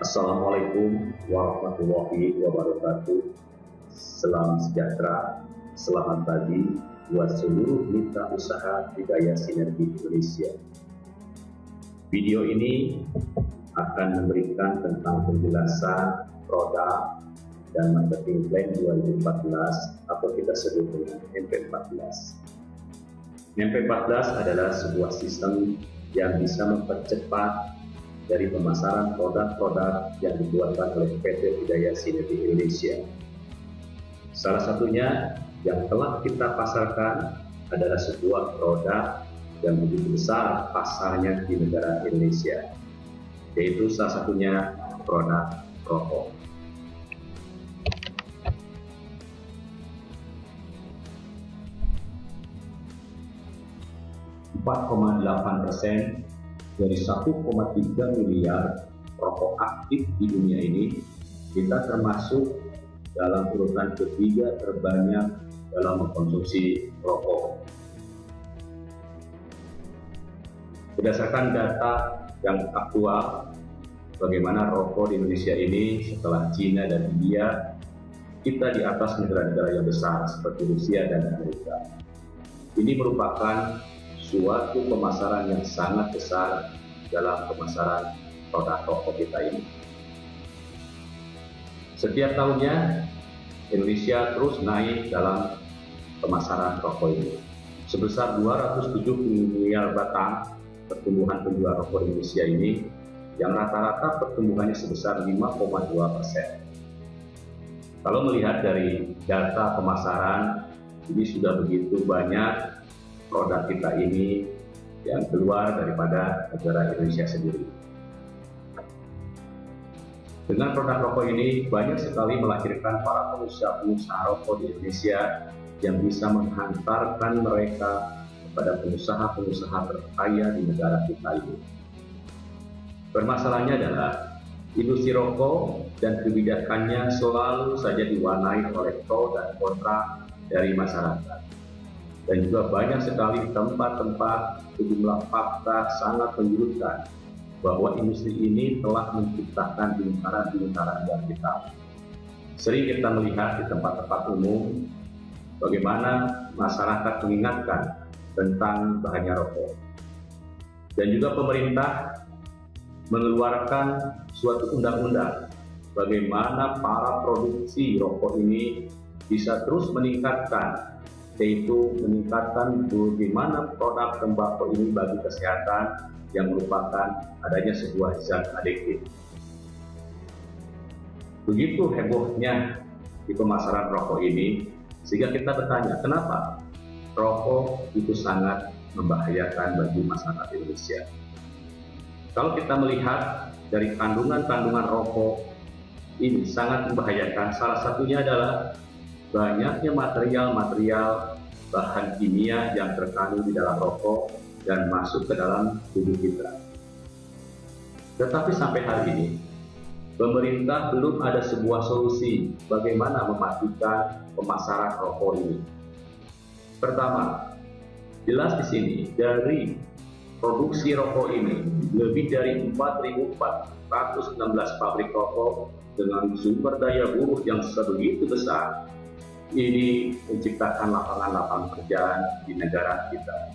Assalamualaikum warahmatullahi wabarakatuh. Salam sejahtera, selamat pagi buat seluruh mitra usaha Hidayah Sinergi Indonesia. Video ini akan memberikan tentang penjelasan produk dan marketing plan 2014 atau kita sebut dengan MP14. MP14 adalah sebuah sistem yang bisa mempercepat dari pemasaran produk-produk yang dibuatkan oleh PT Hidayah Sinergi Indonesia. Salah satunya yang telah kita pasarkan adalah sebuah produk yang begitu besar pasarnya di negara Indonesia, yaitu salah satunya produk rokok. ,8% dari 1,3 miliar rokok aktif di dunia ini, kita termasuk dalam urutan ketiga terbanyak dalam mengkonsumsi rokok. Berdasarkan data yang aktual, bagaimana rokok di Indonesia ini setelah Cina dan India, kita di atas negara-negara yang besar seperti Rusia dan Amerika. Ini merupakan suatu pemasaran yang sangat besar dalam pemasaran produk rokok kita ini. Setiap tahunnya Indonesia terus naik dalam pemasaran rokok ini. Sebesar 270 miliar batang pertumbuhan penjual rokok di Indonesia ini, yang rata-rata pertumbuhannya sebesar 5,2%. Kalau melihat dari data pemasaran, ini sudah begitu banyak produk kita ini yang keluar daripada negara Indonesia sendiri. Dengan produk rokok ini banyak sekali melahirkan para pengusaha rokok di Indonesia yang bisa menghantarkan mereka kepada pengusaha-pengusaha terkaya di negara kita ini. Permasalahannya adalah industri rokok dan kebijakannya selalu saja diwarnai oleh pro dan kontra dari masyarakat. Dan juga banyak sekali tempat-tempat sejumlah fakta sangat menyurutkan bahwa industri ini telah menciptakan lingkaran-lingkaran yang hitam. Sering kita melihat di tempat-tempat umum bagaimana masyarakat mengingatkan tentang bahaya rokok. Dan juga pemerintah mengeluarkan suatu undang-undang bagaimana para produksi rokok ini bisa terus meningkatkan, yaitu meningkatkan bagaimana produk tembakau ini bagi kesehatan yang merupakan adanya sebuah zat adiktif. Begitu hebohnya di pemasaran rokok ini, sehingga kita bertanya, kenapa rokok itu sangat membahayakan bagi masyarakat Indonesia? Kalau kita melihat dari kandungan-kandungan rokok ini sangat membahayakan, salah satunya adalah banyaknya material-material bahan kimia yang terkandung di dalam rokok dan masuk ke dalam tubuh kita. Tetapi sampai hari ini, pemerintah belum ada sebuah solusi bagaimana memastikan pemasaran rokok ini. Pertama, jelas di sini dari produksi rokok ini lebih dari 4.416 pabrik rokok dengan sumber daya buruh yang sebegitu besar. Ini menciptakan lapangan-lapangan pekerjaan di negara kita.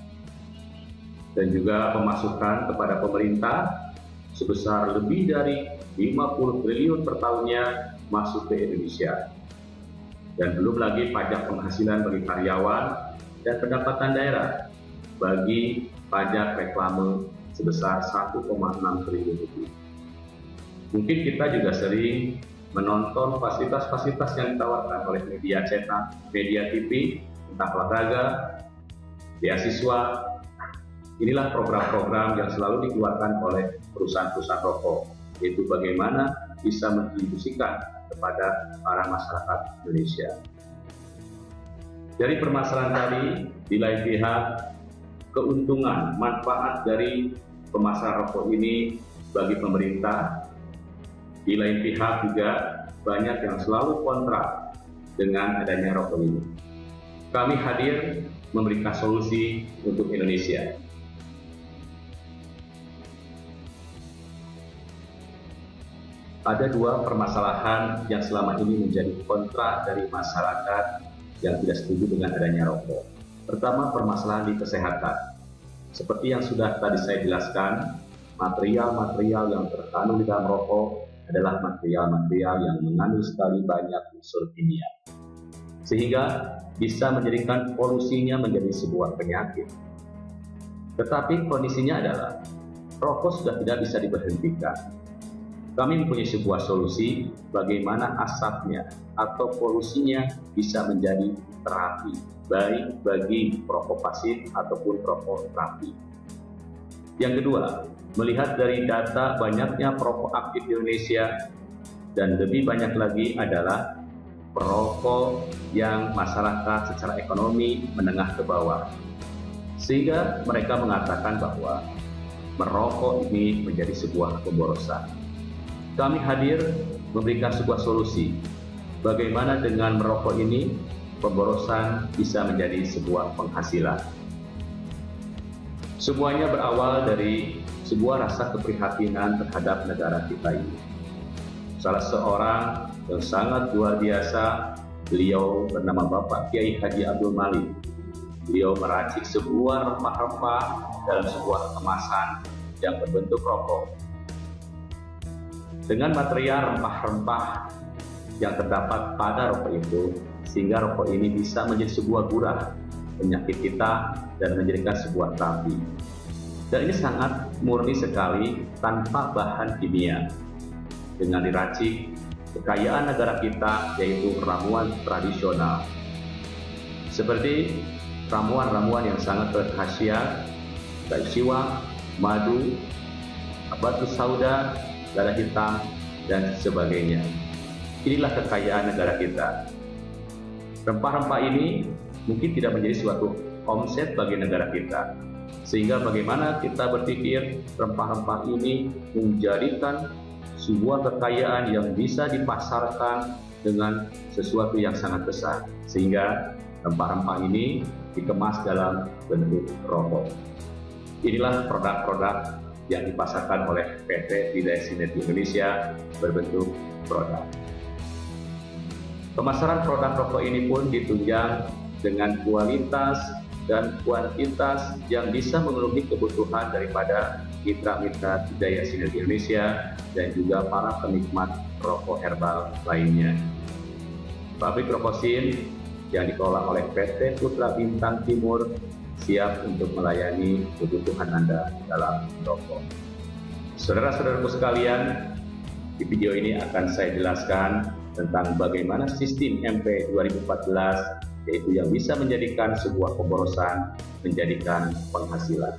Dan juga pemasukan kepada pemerintah sebesar lebih dari 50 triliun per tahunnya masuk ke Indonesia. Dan belum lagi pajak penghasilan bagi karyawan dan pendapatan daerah bagi pajak reklame sebesar 1,6 triliun rupiah. Mungkin kita juga sering menonton fasilitas-fasilitas yang ditawarkan oleh media cetak, media TV, tentang olahraga, beasiswa. Inilah program-program yang selalu dikeluarkan oleh perusahaan-perusahaan rokok, yaitu bagaimana bisa mendistribusikan kepada para masyarakat Indonesia. Dari permasalahan tadi, di lain pihak, keuntungan, manfaat dari pemasaran rokok ini bagi pemerintah. Di lain pihak juga banyak yang selalu kontra dengan adanya rokok ini. Kami hadir memberikan solusi untuk Indonesia. ada dua permasalahan yang selama ini menjadi kontra dari masyarakat yang tidak setuju dengan adanya rokok. Pertama, permasalahan di kesehatan. Seperti yang sudah tadi saya jelaskan, material-material yang terkandung di dalam rokok adalah material-material yang mengandung sekali banyak unsur kimia, sehingga bisa menjadikan polusinya menjadi sebuah penyakit. Tetapi kondisinya adalah rokok sudah tidak bisa diberhentikan. Kami mempunyai sebuah solusi bagaimana asapnya atau polusinya bisa menjadi terapi, baik bagi perokok pasif ataupun perokok terapi. Yang kedua, melihat dari data banyaknya perokok aktif di Indonesia dan lebih banyak lagi adalah perokok yang masyarakat secara ekonomi menengah ke bawah. Sehingga mereka mengatakan bahwa merokok ini menjadi sebuah pemborosan. Kami hadir memberikan sebuah solusi. Bagaimana dengan merokok ini, pemborosan bisa menjadi sebuah penghasilan. Semuanya berawal dari sebuah rasa keprihatinan terhadap negara kita ini. Salah seorang yang sangat luar biasa, beliau bernama Bapak Kiai Haji Abdul Malik. Beliau meracik sebuah rempah-rempah dalam sebuah kemasan yang berbentuk rokok. Dengan material rempah-rempah yang terdapat pada rokok itu, sehingga rokok ini bisa menjadi sebuah gurah penyakit kita dan menjadikan sebuah terapi. Dan ini sangat murni sekali tanpa bahan kimia. Dengan diracik, kekayaan negara kita yaitu ramuan tradisional. Seperti ramuan-ramuan yang sangat berkhasiat, kayu siwak, madu, batu sauda, darah hitam, dan sebagainya. Inilah kekayaan negara kita. Rempah-rempah ini mungkin tidak menjadi suatu omset bagi negara kita. Sehingga bagaimana kita berpikir rempah-rempah ini menjadikan sebuah kekayaan yang bisa dipasarkan dengan sesuatu yang sangat besar. Sehingga rempah-rempah ini dikemas dalam bentuk rokok. Inilah produk-produk yang dipasarkan oleh PT Tridaya Sinergi Indonesia berbentuk produk. Pemasaran produk rokok ini pun ditunjang dengan kualitas dan kuantitas yang bisa memenuhi kebutuhan daripada mitra-mitra Tridaya Sinergi Indonesia dan juga para penikmat rokok herbal lainnya. Pabrik Rokosin yang dikelola oleh PT Putra Bintang Timur siap untuk melayani kebutuhan Anda dalam rokok. Saudara-saudaraku sekalian, di video ini akan saya jelaskan tentang bagaimana sistem MP 2014, yaitu yang bisa menjadikan sebuah pemborosan menjadikan penghasilan.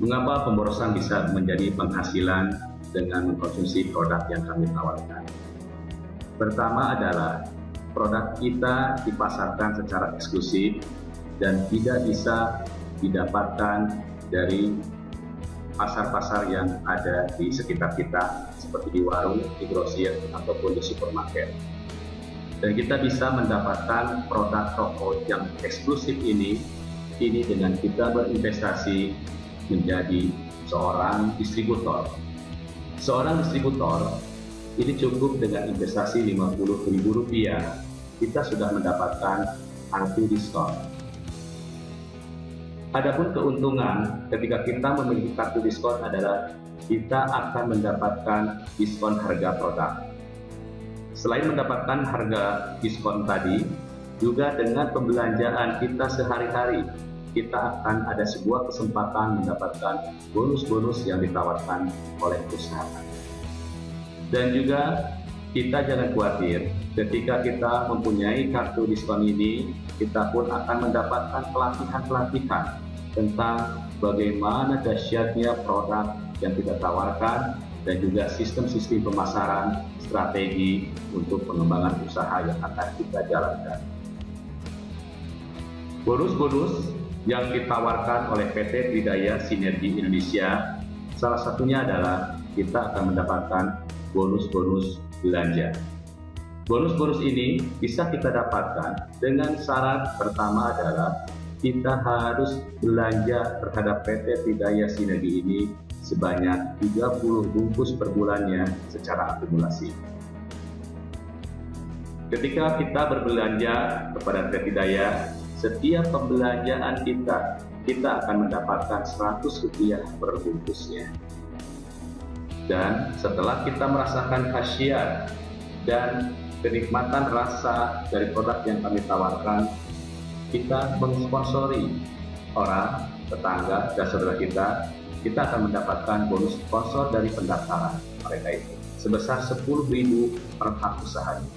Mengapa pemborosan bisa menjadi penghasilan dengan mengkonsumsi produk yang kami tawarkan? Pertama adalah produk kita dipasarkan secara eksklusif dan tidak bisa didapatkan dari pasar-pasar yang ada di sekitar kita, seperti di warung, di grosir, ataupun di supermarket. Dan kita bisa mendapatkan produk rokok yang eksklusif ini dengan kita berinvestasi menjadi seorang distributor. Seorang distributor ini cukup dengan investasi Rp50.000, kita sudah mendapatkan kartu diskon. Adapun keuntungan ketika kita memiliki kartu diskon adalah kita akan mendapatkan diskon harga produk. Selain mendapatkan harga diskon tadi, juga dengan pembelanjaan kita sehari-hari, kita akan ada sebuah kesempatan mendapatkan bonus-bonus yang ditawarkan oleh perusahaan. Dan juga kita jangan khawatir, ketika kita mempunyai kartu diskon ini, kita pun akan mendapatkan pelatihan-pelatihan tentang bagaimana dahsyatnya produk yang kita tawarkan dan juga sistem-sistem pemasaran strategi untuk pengembangan usaha yang akan kita jalankan. Bonus-bonus yang ditawarkan oleh PT Tridaya Sinergi Indonesia, salah satunya adalah kita akan mendapatkan bonus-bonus belanja. Bonus-bonus ini bisa kita dapatkan dengan syarat pertama adalah kita harus belanja terhadap PT Tridaya Sinergi ini sebanyak 30 bungkus per bulannya secara akumulasi. Ketika kita berbelanja kepada Tridaya, setiap pembelanjaan kita akan mendapatkan Rp100 per bungkusnya. Dan setelah kita merasakan khasiat dan kenikmatan rasa dari produk yang kami tawarkan, kita mensponsori orang, tetangga, dan saudara kita akan mendapatkan bonus sponsor dari pendaftaran mereka itu sebesar 10.000 per hak usahanya.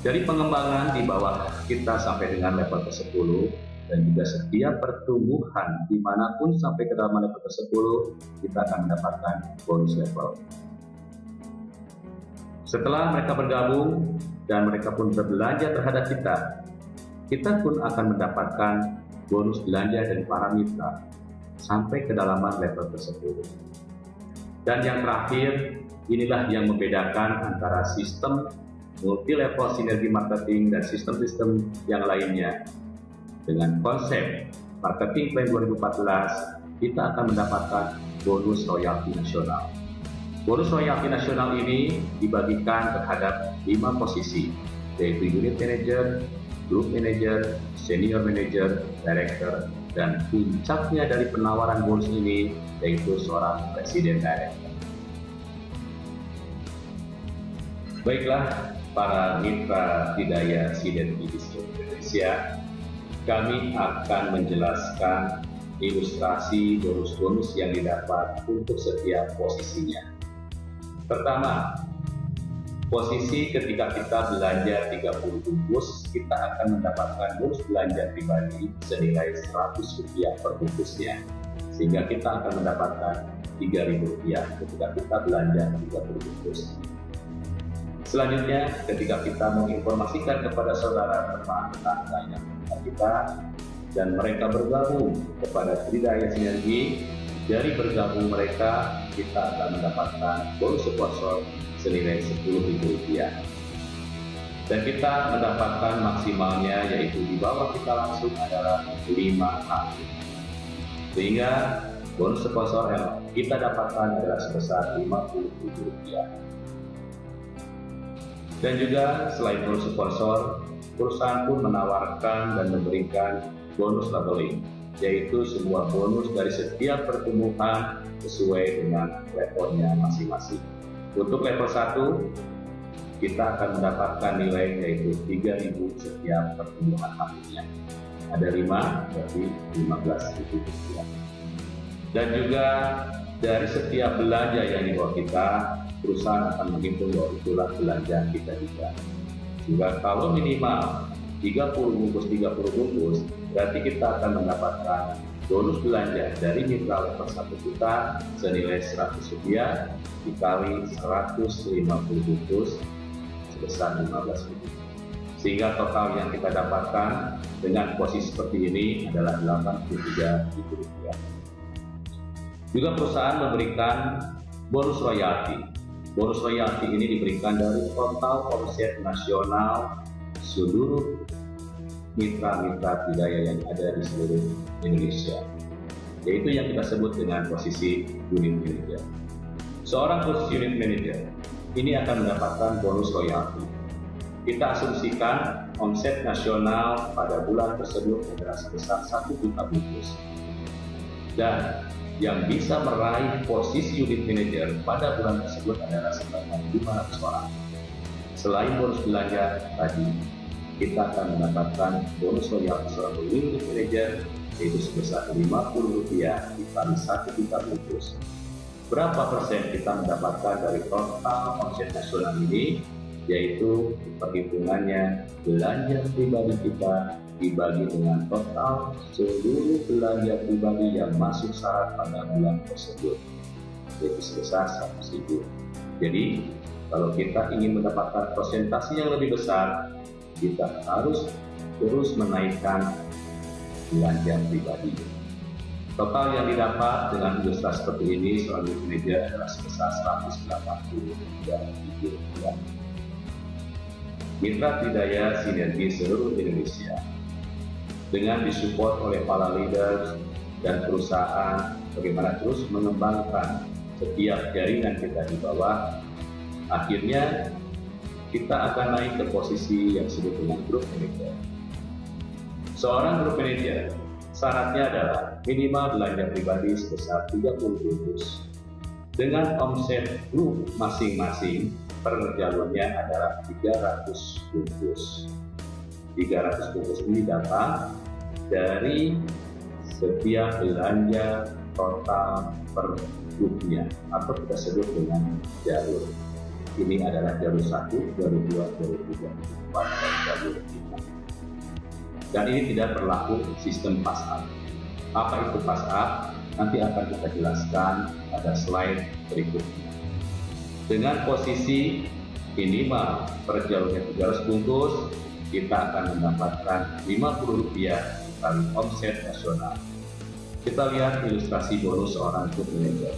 Dari pengembangan di bawah kita sampai dengan level ke-10, dan juga setiap pertumbuhan dimanapun sampai ke dalam level ke-10, kita akan mendapatkan bonus level. Setelah mereka bergabung dan mereka pun berbelanja terhadap kita pun akan mendapatkan bonus belanja dari para mitra sampai kedalaman level ke-10. Dan yang terakhir, inilah yang membedakan antara sistem multi-level sinergi marketing dan sistem-sistem yang lainnya. Dengan konsep Marketing Plan 2014, kita akan mendapatkan bonus royalti nasional. Bonus royalti nasional ini dibagikan terhadap 5 posisi, yaitu unit manager, group manager, senior manager, director, dan puncaknya dari penawaran bonus ini yaitu seorang presiden director. Baiklah, para mitra Tridaya Sinergi di seluruh Indonesia, kami akan menjelaskan ilustrasi bonus-bonus yang didapat untuk setiap posisinya. Pertama, posisi ketika kita belanja 30 bungkus, kita akan mendapatkan bonus belanja pribadi senilai Rp100 per bungkusnya, sehingga kita akan mendapatkan Rp3.000 ketika kita belanja 30 bungkus. Selanjutnya, ketika kita menginformasikan kepada saudara, teman, tetangga yang kita dan mereka bergabung kepada Tridaya Sinergi, dari bergabung mereka kita akan mendapatkan bonus sponsor senilai Rp10.000. Dan kita mendapatkan maksimalnya yaitu di bawah kita langsung adalah 5 kali. Sehingga bonus sponsor yang kita dapatkan adalah sebesar Rp50.000. Dan juga selain bonus sponsor, perusahaan pun menawarkan dan memberikan bonus labeling, yaitu sebuah bonus dari setiap pertumbuhan sesuai dengan levelnya masing-masing. Untuk level 1, kita akan mendapatkan nilai yaitu Rp3.000 setiap pertumbuhan tahunnya. Ada 5, berarti Rp15.000. Dan juga dari setiap belanja yang dibawa kita, perusahaan akan menghitung bahwa itulah belanja kita juga. Juga kalau minimal 30 bungkus, berarti kita akan mendapatkan bonus belanja dari mitra level 1 kita senilai Rp100 dikali 150 bungkus sebesar Rp15.000. Sehingga total yang kita dapatkan dengan posisi seperti ini adalah Rp83.000. Juga perusahaan memberikan bonus royalti. Bonus royalti ini diberikan dari total omset nasional seluruh mitra-mitra Tridaya yang ada di seluruh Indonesia, yaitu yang kita sebut dengan posisi unit manager. Seorang posisi unit manager ini akan mendapatkan bonus royalti. Kita asumsikan omset nasional pada bulan tersebut adalah sebesar 1 juta bungkus. Dan yang bisa meraih posisi unit manager pada bulan tersebut adalah sebanyak 500 orang. Selain bonus belanja tadi, kita akan mendapatkan bonus royalti seorang unit manager yaitu sebesar Rp50 dikali 1 juta bungkus. Berapa persen kita mendapatkan dari total omset nasional ini? Yaitu perhitungannya belanja pribadi kita dibagi dengan total seluruh belanja pribadi yang masuk syarat pada bulan tersebut, yaitu sebesar Rp100.000. Jadi, kalau kita ingin mendapatkan persentase yang lebih besar, kita harus terus menaikkan belanja pribadi. Total yang didapat dengan ilustrasi seperti ini seorang unit manager adalah sebesar Rp183.000. Mitra Tridaya Sinergi seluruh Indonesia dengan disupport oleh para leaders dan perusahaan bagaimana terus mengembangkan setiap jaringan kita di bawah, akhirnya kita akan naik ke posisi yang disebut dengan grup manager. Seorang grup manager syaratnya adalah minimal belanja pribadi sebesar 30 bungkus. Dengan omset grup masing-masing per jalurnya adalah 300 bungkus. 300 bungkus ini datang dari setiap belanja total per grupnya atau kita sebut dengan jalur. Ini adalah jalur 1, jalur 2, jalur 3, 4, dan jalur 5. Dan ini tidak berlaku sistem pass up. Apa itu pass up? Nanti akan kita jelaskan pada slide berikutnya. Dengan posisi minimal per jalurnya 300 bungkus, kita akan mendapatkan Rp50 kali omset nasional. Kita lihat ilustrasi bonus seorang grup manager.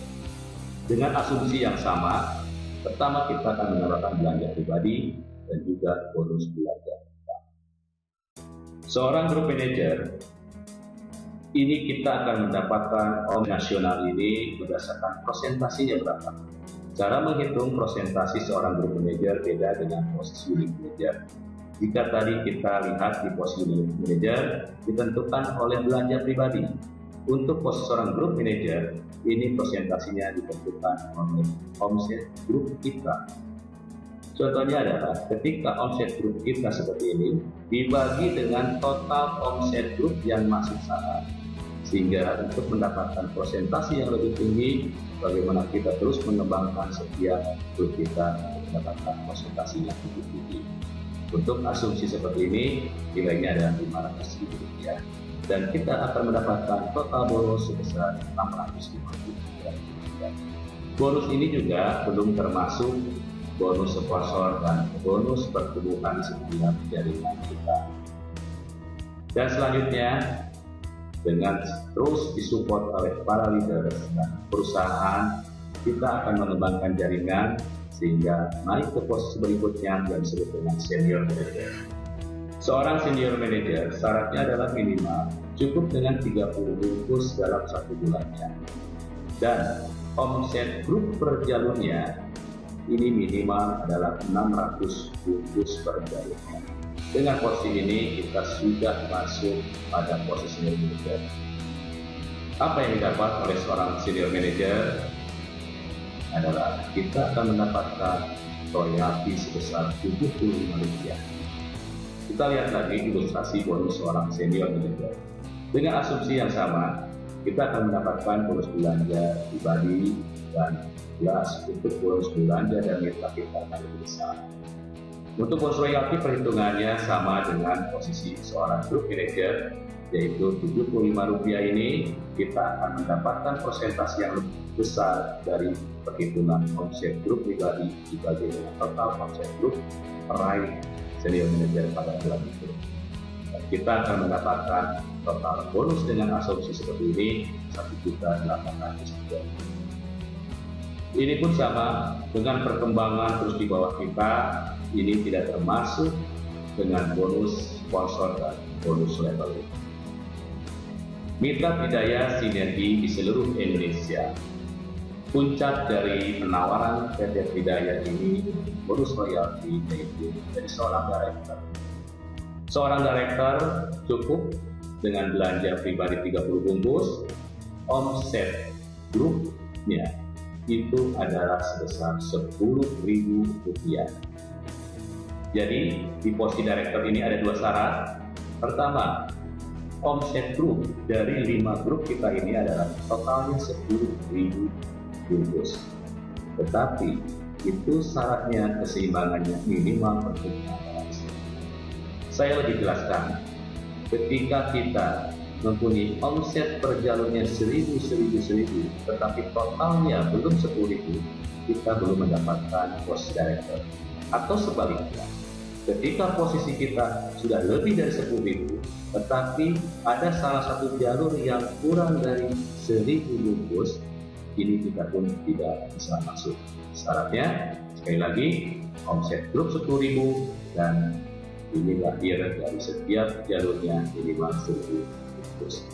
Dengan asumsi yang sama, pertama kita akan mendapatkan belanja pribadi dan juga bonus belanja. Seorang grup manager ini kita akan mendapatkan omset nasional ini berdasarkan persentasinya berapa. Cara menghitung persentasi seorang grup manager beda dengan posisi unit manager. Jika tadi kita lihat di posisi unit manager ditentukan oleh belanja pribadi. Untuk posisi seorang grup manager ini persentasinya ditentukan oleh omset grup kita. Contohnya adalah ketika omset grup kita seperti ini dibagi dengan total omset grup yang masih sama. Sehingga untuk mendapatkan persentasi yang lebih tinggi, bagaimana kita terus mengembangkan setiap grup kita untuk mendapatkan persentasi yang lebih tinggi. Untuk asumsi seperti ini, nilainya adalah Rp500.000. Dan kita akan mendapatkan total bonus sebesar Rp650.000. Bonus ini juga belum termasuk bonus sponsor dan bonus pertumbuhan setiap jaringan kita. Dan selanjutnya, dengan terus disupport oleh para leader dan perusahaan, kita akan mengembangkan jaringan sehingga naik ke posisi berikutnya yang disebut dengan senior manager. Seorang senior manager syaratnya adalah minimal cukup dengan 30 bungkus dalam 1 bulannya. Dan omset grup per jalurnya ini minimal adalah 600 bungkus per jalurnya. Dengan posisi ini kita sudah masuk pada posisi senior manager. Apa yang didapat oleh seorang senior manager adalah kita akan mendapatkan royalti sebesar Rp75. Kita lihat lagi ilustrasi bonus seorang senior manager. Dengan asumsi yang sama, kita akan mendapatkan bonus belanja pribadi dan jelas untuk bonus belanja dan mitra kita akan lebih besar. Untuk bonus royalti perhitungannya sama dengan posisi seorang grup manager, yaitu Rp75 ini kita akan mendapatkan persentase yang lebih besar dari perhitungan omset grup pribadi dibagi dengan total omset grup peraih senior manager pada bulan itu. Dan kita akan mendapatkan total bonus dengan asumsi seperti ini Rp1.800.000. Ini pun sama dengan perkembangan terus di bawah kita, ini tidak termasuk dengan bonus sponsor dan bonus leveling. Mitra Bidaya Sinergi di seluruh Indonesia. Puncak dari penawaran PT Bidaya ini bonus royalti yaitu dari seorang director. Seorang director cukup dengan belanja pribadi 30 bungkus, omset grupnya itu adalah sebesar Rp10.000. Jadi di posisi director ini ada 2 syarat. Pertama, omset grup dari 5 grup kita ini adalah totalnya 10.000 bungkus. Tetapi itu syaratnya keseimbangannya minimal bentuknya. Saya lebih jelaskan. Ketika kita mempunyai omset per jalurnya 1.000, tetapi totalnya belum 10.000, kita belum mendapatkan posisi director. Atau sebaliknya, ketika posisi kita sudah lebih dari 10.000, tetapi ada salah satu jalur yang kurang dari 1.000 bungkus, ini kita pun tidak bisa masuk. Syaratnya, sekali lagi, omset grup 10.000 dan ini lahir dari setiap jalurnya minimal 1.000 bungkus.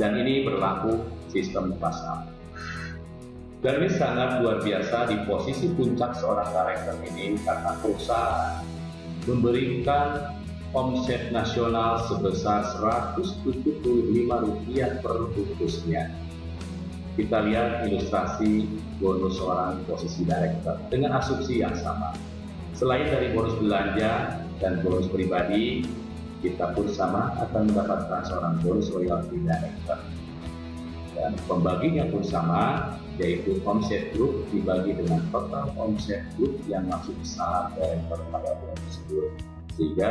Dan ini berlaku sistem pasar. Dan ini sangat luar biasa di posisi puncak seorang director ini karena perusahaan memberikan omset nasional sebesar Rp175 per bungkusnya. Kita lihat ilustrasi bonus seorang posisi director dengan asumsi yang sama. Selain dari bonus belanja dan bonus pribadi, kita pun sama akan mendapatkan seorang bonus royalty director. Dan pembaginya pun sama, yaitu omset grup dibagi dengan total omset grup yang masuk ke salah director pada bulan tersebut. Sehingga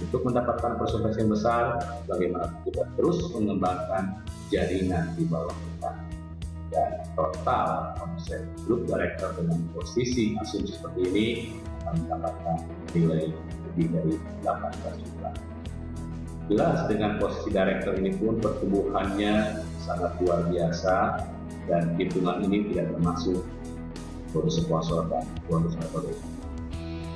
untuk mendapatkan persentase yang besar, bagaimana kita terus mengembangkan jaringan di bawah kita. Dan total omset grup director dengan posisi asumsi seperti ini akan mendapatkan nilai lebih dari 18 juta. Jelas dengan posisi director ini pun pertumbuhannya sangat luar biasa, dan hitungan ini tidak termasuk bonus sponsor dan bonus metode.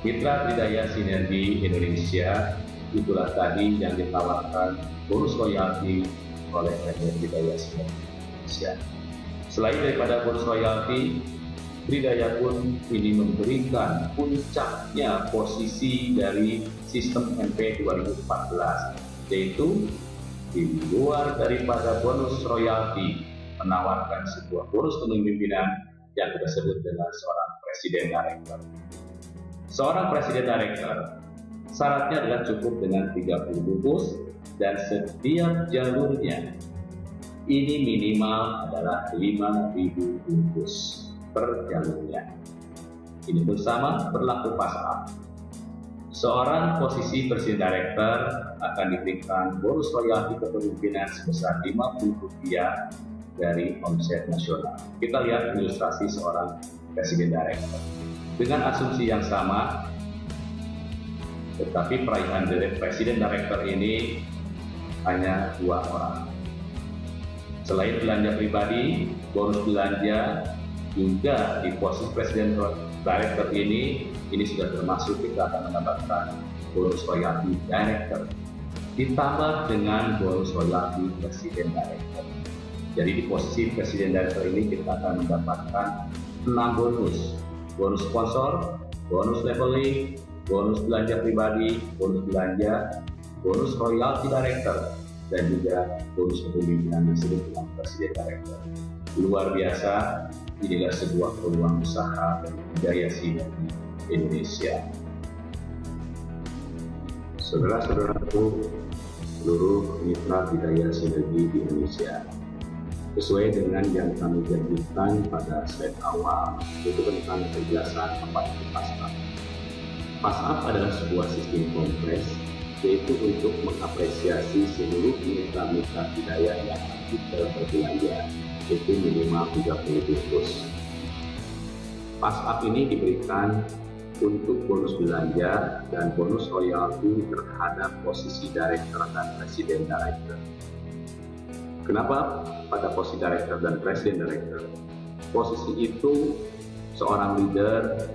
Mitra Tridaya Sinergi Indonesia, itulah tadi yang ditawarkan bonus royalti oleh PT Tridaya Sinergi Indonesia. Selain daripada bonus royalti, Tridaya pun ini memberikan puncaknya posisi dari sistem MP 2014, yaitu di luar daripada bonus royalti menawarkan sebuah bonus kepemimpinan yang kita sebut dengan seorang presiden director. Seorang presiden director syaratnya adalah cukup dengan 30 bungkus dan setiap jalurnya ini minimal adalah 5.000 bungkus per jalurnya. Ini bersama berlaku pasar. Seorang posisi presiden director akan diberikan bonus royalti kepemimpinan sebesar Rp50 dari omset nasional. Kita lihat ilustrasi seorang presiden director dengan asumsi yang sama, tetapi peraihan dari presiden director ini hanya 2 orang. Selain belanja pribadi, bonus belanja juga di posisi presiden director ini sudah termasuk kita akan mendapatkan bonus royalti director ditambah dengan bonus royalti presiden director. Jadi di posisi presiden director ini kita akan mendapatkan 6 bonus: bonus sponsor, bonus leveling, bonus belanja pribadi, bonus belanja, bonus royalti director, dan juga bonus kepemimpinan yang disebut dengan presiden director. Luar biasa, inilah sebuah peluang usaha dari Tridaya Sinergi Indonesia. Saudara-saudaraku, seluruh mitra Tridaya Sinergi di Indonesia, sesuai dengan yang kami janjikan pada slide awal, yaitu tentang penjelasan apa itu PASAP. PASAP adalah sebuah sistem kompleks, yaitu untuk mengapresiasi seluruh mitra-mitra Tridaya yang aktif dalam berbelanja, yaitu minimal 30 bungkus. PASAP ini diberikan untuk bonus belanja dan bonus royalti terhadap posisi director dan presiden director. Kenapa pada posisi director dan presiden director? Posisi itu seorang leader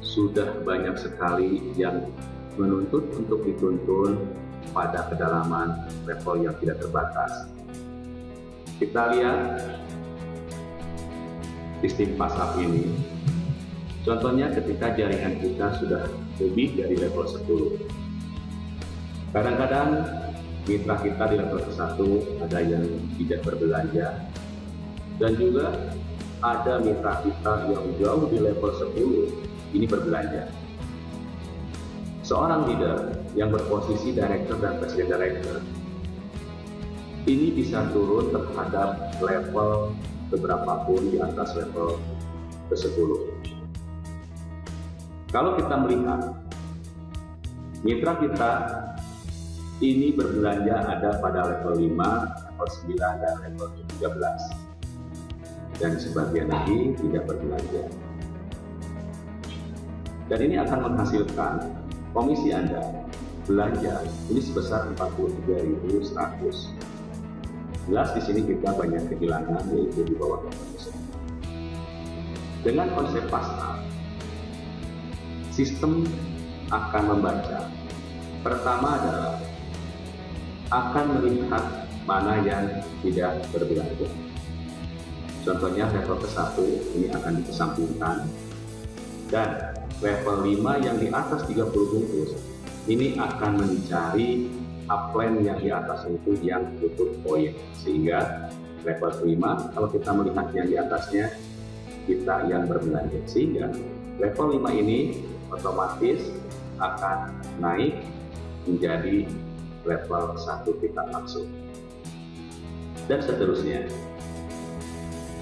sudah banyak sekali yang menuntut untuk dituntun pada kedalaman level yang tidak terbatas. Kita lihat sistem PASAP ini. Contohnya ketika jaringan kita sudah lebih dari level 10. Kadang-kadang mitra kita di level ke-1 ada yang tidak berbelanja, dan juga ada mitra kita yang jauh di level 10 ini berbelanja. Seorang leader yang berposisi director dan presiden director ini bisa turun terhadap level beberapa pun di atas level ke-10. Kalau kita melihat mitra kita ini berbelanja ada pada level 5, level 9, dan level 13, dan sebagian lagi tidak berbelanja. Dan ini akan menghasilkan komisi Anda belanja ini sebesar 43.100. Jelas di sini kita banyak kehilangan, yaitu di bawah 20%. Dengan konsep PASAP, sistem akan membaca. Pertama adalah akan melihat mana yang tidak berbelanja. Contohnya level ke-1 ini akan dikesampingkan, dan level 5 yang di atas 30 bungkus ini akan mencari upline yang di atas itu yang tutup poin, sehingga level 5 kalau kita melihat yang di atasnya kita yang berbelanja, sehingga level 5 ini otomatis akan naik menjadi level 1 kita langsung, dan seterusnya.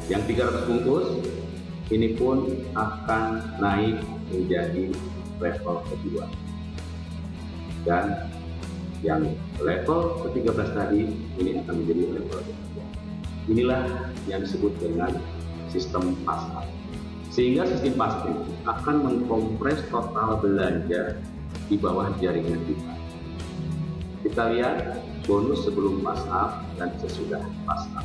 Yang 300 bungkus ini pun akan naik menjadi level kedua, dan yang level ke-13 tadi ini akan menjadi level ketiga. Inilah yang disebut dengan sistem pasar, sehingga sistem pasar akan mengkompres total belanja di bawah jaringan kita. Kita lihat bonus sebelum pasar dan sesudah pasar.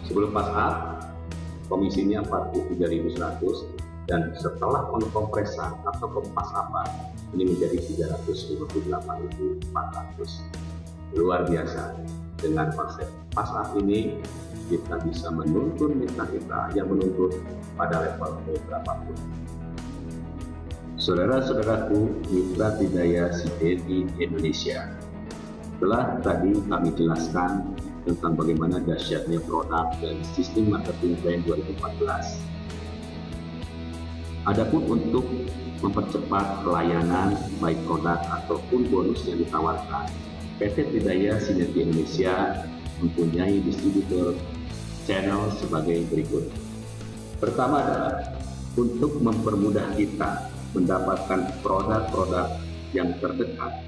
Sebelum pasar komisinya 43.100, dan setelah pengkompresan atau pempasaran ini menjadi 358.400. Luar biasa. Dengan konsep pasar ini kita bisa menuntun mitra kita yang menuntut pada level berapapun. Saudara-saudaraku mitra Tridaya Sinergi Indonesia, setelah tadi kami jelaskan tentang bagaimana dahsyatnya produk dan sistem marketing plan 2014. Adapun untuk mempercepat pelayanan baik produk ataupun bonus yang ditawarkan, PT Tridaya Sinergi Indonesia mempunyai distributor channel sebagai berikut. Pertama adalah untuk mempermudah kita mendapatkan produk-produk yang terdekat.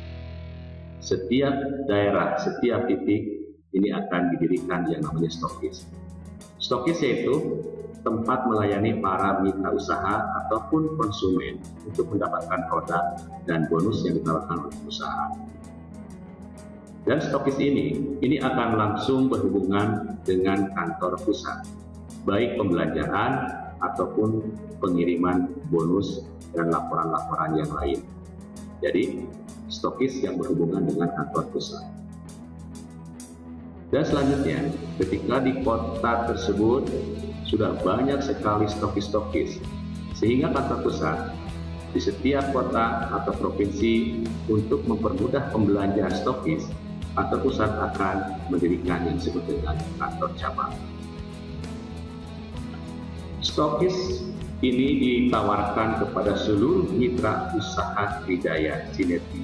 Setiap daerah, setiap titik ini akan didirikan yang namanya stokis. Stokis yaitu tempat melayani para mitra usaha ataupun konsumen untuk mendapatkan produk dan bonus yang ditawarkan oleh perusahaan. Dan stokis ini akan langsung berhubungan dengan kantor pusat, baik pembelanjaan ataupun pengiriman bonus dan laporan-laporan yang lain. Jadi, stokis yang berhubungan dengan kantor pusat. Dan selanjutnya, ketika di kota tersebut sudah banyak sekali stokis-stokis, sehingga kantor pusat di setiap kota atau provinsi untuk mempermudah pembelanjaan stokis, kantor pusat akan mendirikan yang disebut dengan kantor cabang. Stokis ini ditawarkan kepada seluruh mitra usaha Tridaya Sinergi.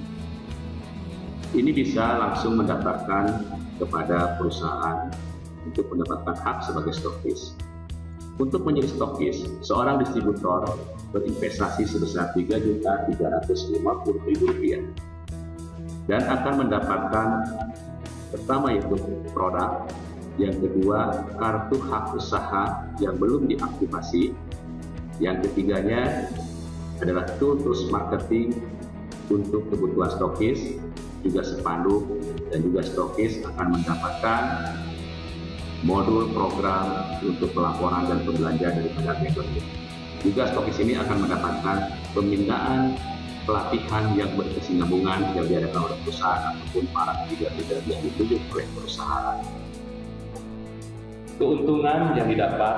Ini bisa langsung mendaftarkan kepada perusahaan untuk mendapatkan hak sebagai stokis. Untuk menjadi stokis, seorang distributor berinvestasi sebesar Rp3.350.000 dan akan mendapatkan pertama yaitu produk, yang kedua kartu hak usaha yang belum diaktifasi, yang ketiganya adalah tools marketing untuk kebutuhan stokis, juga spanduk, dan juga stokis akan mendapatkan modul program untuk pelaporan dan pembelanjaan daripada membernya. Juga stokis ini akan mendapatkan pembinaan pelatihan yang berkesinambungan yang diadakan oleh perusahaan ataupun para leader-leader yang ditunjuk oleh perusahaan. Keuntungan yang didapat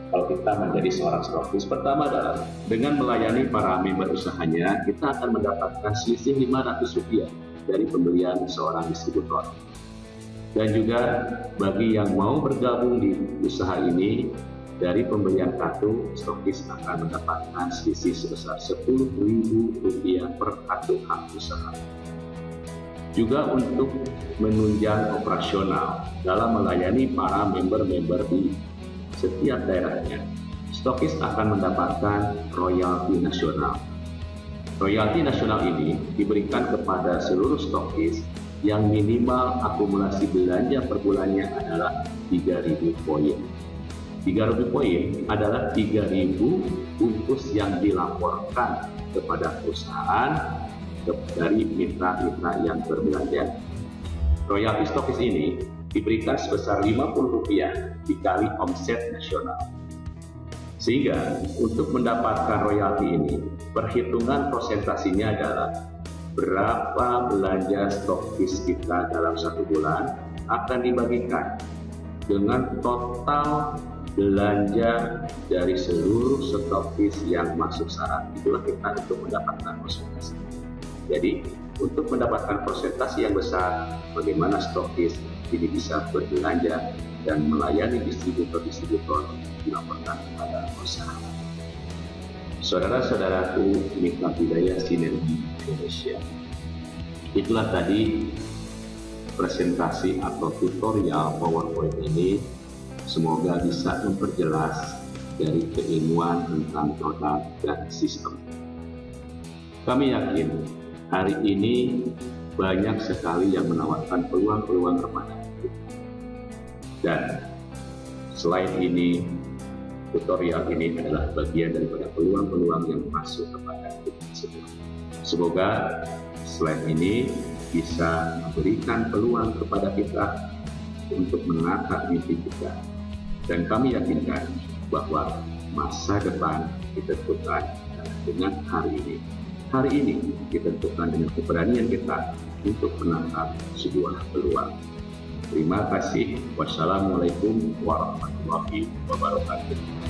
kalau kita menjadi seorang stokis, pertama adalah dengan melayani para member usahanya, kita akan mendapatkan selisih Rp500 dari pembelian seorang distributor. Dan juga bagi yang mau bergabung di usaha ini, dari pembelian kartu, stokis akan mendapatkan selisih sebesar Rp10.000 per kartu hak usaha. Juga untuk menunjang operasional dalam melayani para member-member di setiap daerahnya, stokis akan mendapatkan royalti nasional. Royalti nasional ini diberikan kepada seluruh stokis yang minimal akumulasi belanja per bulannya adalah 3.000 poin. 3.000 poin adalah 3.000 bungkus yang dilaporkan kepada perusahaan dari mitra-mitra yang berbelanja. Royalti stokis ini diberikan sebesar Rp50 dikali omset nasional. Sehingga untuk mendapatkan royalti ini, perhitungan prosentasinya adalah berapa belanja stokis kita dalam 1 bulan akan dibagikan dengan total belanja dari seluruh stokis yang masuk syarat. Itulah kita untuk mendapatkan persentase. Jadi untuk mendapatkan persentase yang besar, bagaimana stokis ini bisa berbelanja dan melayani distributor-distributor dilaporkan kepada usaha. Saudara-saudaraku, mitra budaya Sinergi Indonesia. Itulah tadi presentasi atau tutorial PowerPoint ini. Semoga bisa memperjelas dari keilmuan tentang produk dan sistem. Kami yakin hari ini banyak sekali yang menawarkan peluang-peluang kepada kita. Dan selain ini, tutorial ini adalah bagian daripada peluang-peluang yang masuk kepada kita semua. Semoga slide ini bisa memberikan peluang kepada kita untuk menata mimpi kita. Dan kami yakinkan bahwa masa depan ditentukan dengan hari ini. Hari ini ditentukan dengan keberanian kita untuk menatap sebuah peluang. Terima kasih. Wassalamualaikum warahmatullahi wabarakatuh.